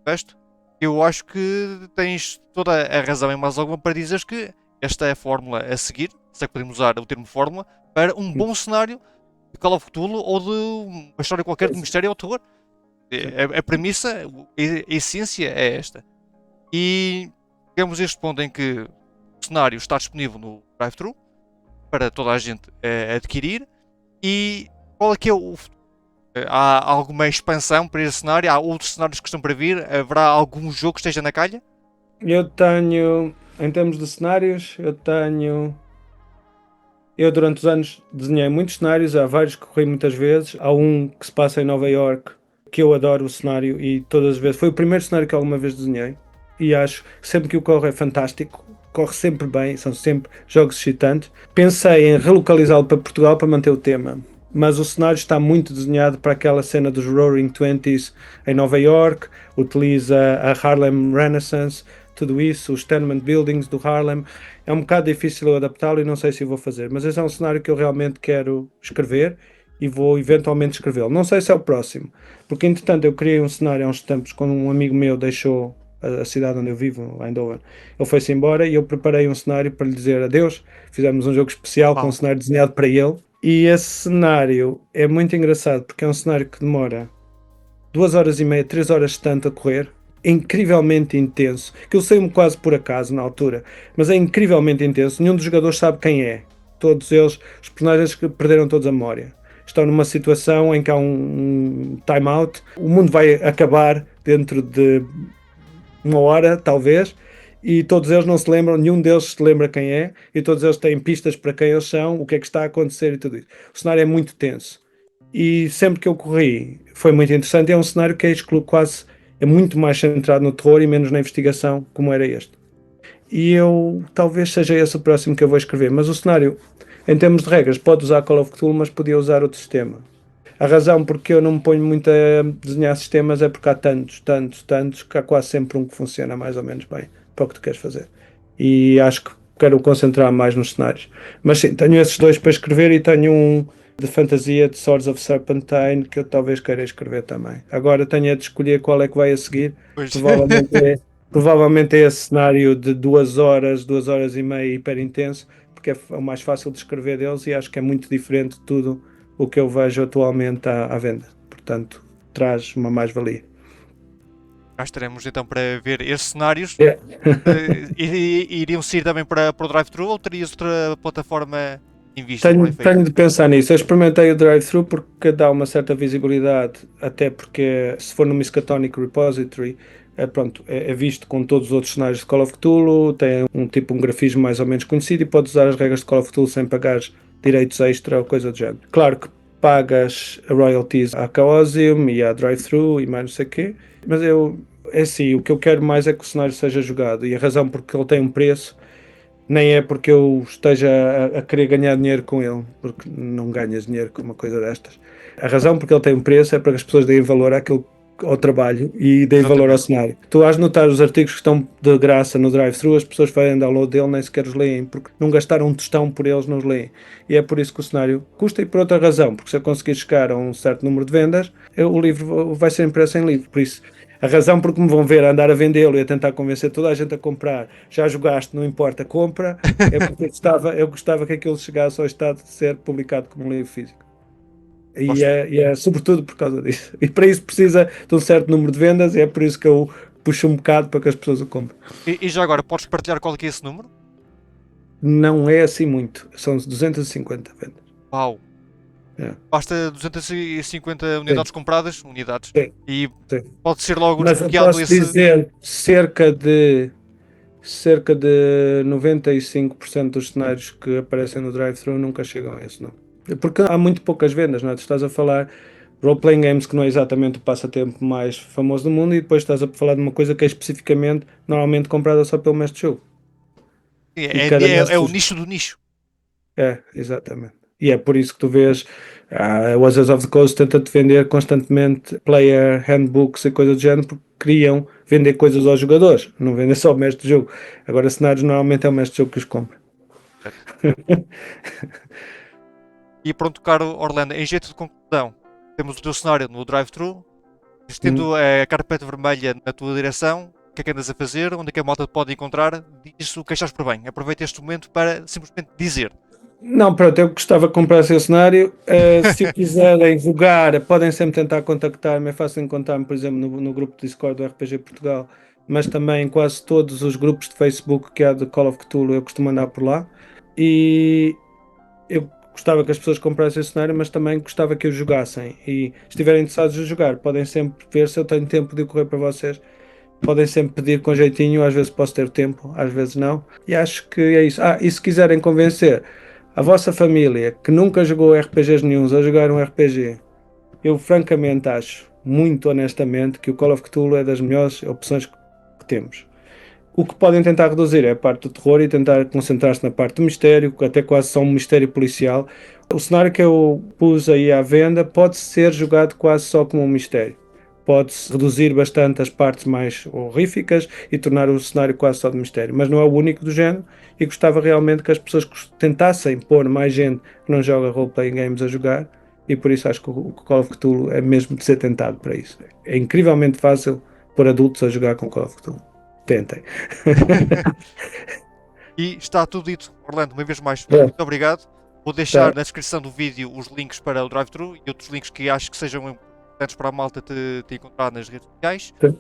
O resto, eu acho que tens toda a razão em mais alguma para dizeres que esta é a fórmula a seguir, se é que podemos usar o termo fórmula, para um bom cenário de Call of Cthulhu ou de uma história qualquer de mistério ou terror. A premissa, a essência é esta. E chegamos a este ponto em que o cenário está disponível no drive-thru para toda a gente adquirir. E qual é que é o futuro? Há alguma expansão para esse cenário? Há outros cenários que estão para vir? Haverá algum jogo que esteja na calha? Eu tenho, em termos de cenários, eu durante os anos desenhei muitos cenários, há vários que corri muitas vezes. Há um que se passa em Nova York, que eu adoro o cenário e todas as vezes, foi o primeiro cenário que alguma vez desenhei e acho que sempre que o corre é fantástico, corre sempre bem, são sempre jogos excitantes. Pensei em relocalizá-lo para Portugal para manter o tema, mas o cenário está muito desenhado para aquela cena dos Roaring Twenties em Nova York, utiliza a Harlem Renaissance, tudo isso, os tenement buildings do Harlem. É um bocado difícil eu adaptá-lo e não sei se vou fazer, mas esse é um cenário que eu realmente quero escrever e vou eventualmente escrevê-lo. Não sei se é o próximo, porque entretanto eu criei um cenário há uns tempos quando um amigo meu deixou a cidade onde eu vivo, Eindhoven. Ele foi-se embora e eu preparei um cenário para lhe dizer adeus. Fizemos um jogo especial com um cenário desenhado para ele. E esse cenário é muito engraçado porque é um cenário que demora 2 horas e meia, 3 horas de tanto a correr. É incrivelmente intenso. Aquilo saiu-me quase por acaso na altura, mas é incrivelmente intenso. Nenhum dos jogadores sabe quem é. Todos eles, os personagens que perderam todos a memória. Estão numa situação em que há um time-out. O mundo vai acabar dentro de 1 hora, talvez, e todos eles não se lembram, nenhum deles se lembra quem é, e todos eles têm pistas para quem eles são, o que é que está a acontecer e tudo isso. O cenário é muito tenso. E sempre que eu corri foi muito interessante. É um cenário que é quase é muito mais centrado no terror e menos na investigação, como era este. E eu talvez seja esse o próximo que eu vou escrever. Mas o cenário, em termos de regras, pode usar Call of Cthulhu, mas podia usar outro sistema. A razão porque eu não me ponho muito a desenhar sistemas é porque há tantos, que há quase sempre um que funciona mais ou menos bem para o que tu queres fazer. E acho que quero concentrar mais nos cenários. Mas sim, tenho esses dois para escrever e tenho um de fantasia de Swords of Serpentine que eu talvez queira escrever também. Agora tenho a de escolher qual é que vai a seguir. Pois. Provavelmente é esse cenário de 2 horas, 2 horas e meia hiper intenso, porque é o mais fácil de escrever deles e acho que é muito diferente de tudo o que eu vejo atualmente à venda. Portanto, traz uma mais-valia. Cá estaremos então para ver esses cenários. É. Iriam sair também para o drive-thru ou terias outra plataforma em vista para o Tenho, efeito? tenho de pensar nisso. Eu experimentei o drive-thru porque dá uma certa visibilidade, até porque se for no Miskatonic Repository, pronto, é visto com todos os outros cenários de Call of Cthulhu, tem um grafismo mais ou menos conhecido e podes usar as regras de Call of Cthulhu sem pagar direitos extra ou coisa do género. Claro que pagas royalties à Chaosium e à drive-thru e mais não sei o quê, mas é assim, o que eu quero mais é que o cenário seja jogado e a razão porque ele tem um preço nem é porque eu esteja a querer ganhar dinheiro com ele, porque não ganhas dinheiro com uma coisa destas. A razão porque ele tem um preço é para que as pessoas deem valor ao trabalho e deem valor ao cenário. Tu vais notar os artigos que estão de graça no drive-thru, as pessoas fazem download dele, nem sequer os leem, porque não gastaram um tostão por eles, não os leem. E é por isso que o cenário custa e por outra razão, porque se eu conseguir chegar a um certo número de vendas, o livro vai ser impresso em livro. Por isso, a razão porque me vão ver a andar a vendê-lo e a tentar convencer toda a gente a comprar, já jogaste, não importa, compra, é porque eu gostava que aquilo chegasse ao estado de ser publicado como um livro físico. E é sobretudo por causa disso. E para isso precisa de um certo número de vendas e é por isso que eu puxo um bocado para que as pessoas o comprem. E já agora, podes partilhar qual é que é esse número? Não é assim muito, são 250 vendas. Uau! É. Basta 250 unidades compradas, unidades, Sim. e Sim. pode ser logo Mas eu desbloqueado posso esse. dizer cerca de 95% dos cenários que aparecem no drive-thru nunca chegam a esse, não. Porque há muito poucas vendas, não é? Tu estás a falar role-playing games que não é exatamente o passatempo mais famoso do mundo e depois estás a falar de uma coisa que é especificamente, normalmente comprada só pelo mestre de jogo. É o nicho do nicho. Exatamente. E é por isso que tu vês Wizards of the Coast tenta-te vender constantemente player handbooks e coisas do género porque criam vender coisas aos jogadores, não vender só o mestre de jogo. Agora, cenários normalmente é o mestre de jogo que os compra. E pronto, caro Orlando, em jeito de conclusão, temos o teu cenário no drive-thru, tendo a carpete vermelha na tua direção, o que é que andas a fazer, onde é que a malta te pode encontrar, diz o que achas por bem. Aproveita este momento para simplesmente dizer. Não, pronto, eu gostava de comprar esse cenário. Se o quiserem jogar, podem sempre tentar contactar-me. É fácil encontrar-me, por exemplo, no grupo de Discord do RPG Portugal, mas também em quase todos os grupos de Facebook que há de Call of Cthulhu, eu costumo andar por lá. E eu gostava que as pessoas comprassem esse cenário, mas também gostava que o jogassem. E estiverem interessados em jogar, podem sempre ver se eu tenho tempo de correr para vocês. Podem sempre pedir com jeitinho, às vezes posso ter tempo, às vezes não. E acho que é isso. E se quiserem convencer a vossa família que nunca jogou RPGs nenhuns a jogar um RPG, eu francamente acho, muito honestamente, que o Call of Cthulhu é das melhores opções que temos. O que podem tentar reduzir é a parte do terror e tentar concentrar-se na parte do mistério, até quase só um mistério policial. O cenário que eu pus aí à venda pode ser jogado quase só como um mistério. Pode-se reduzir bastante as partes mais horríficas e tornar o cenário quase só de mistério, mas não é o único do género e gostava realmente que as pessoas tentassem pôr mais gente que não joga role-playing games a jogar e por isso acho que o Call of Cthulhu é mesmo de ser tentado para isso. É incrivelmente fácil pôr adultos a jogar com Call of Cthulhu. Tentem. E está tudo dito, Orlando, uma vez mais, É, muito obrigado. Vou deixar tá. na descrição do vídeo os links para o drive-thru e outros links que acho que sejam importantes para a malta te encontrar nas redes sociais. Tá.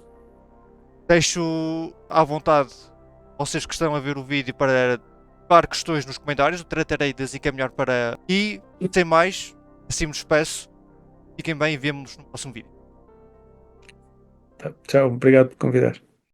Deixo à vontade vocês que estão a ver o vídeo para dar questões nos comentários, eu tratarei de as encaminhar para. E, sem mais, assim me despeço. Fiquem bem e vemo-nos no próximo vídeo. Tá. Tchau, obrigado por convidar.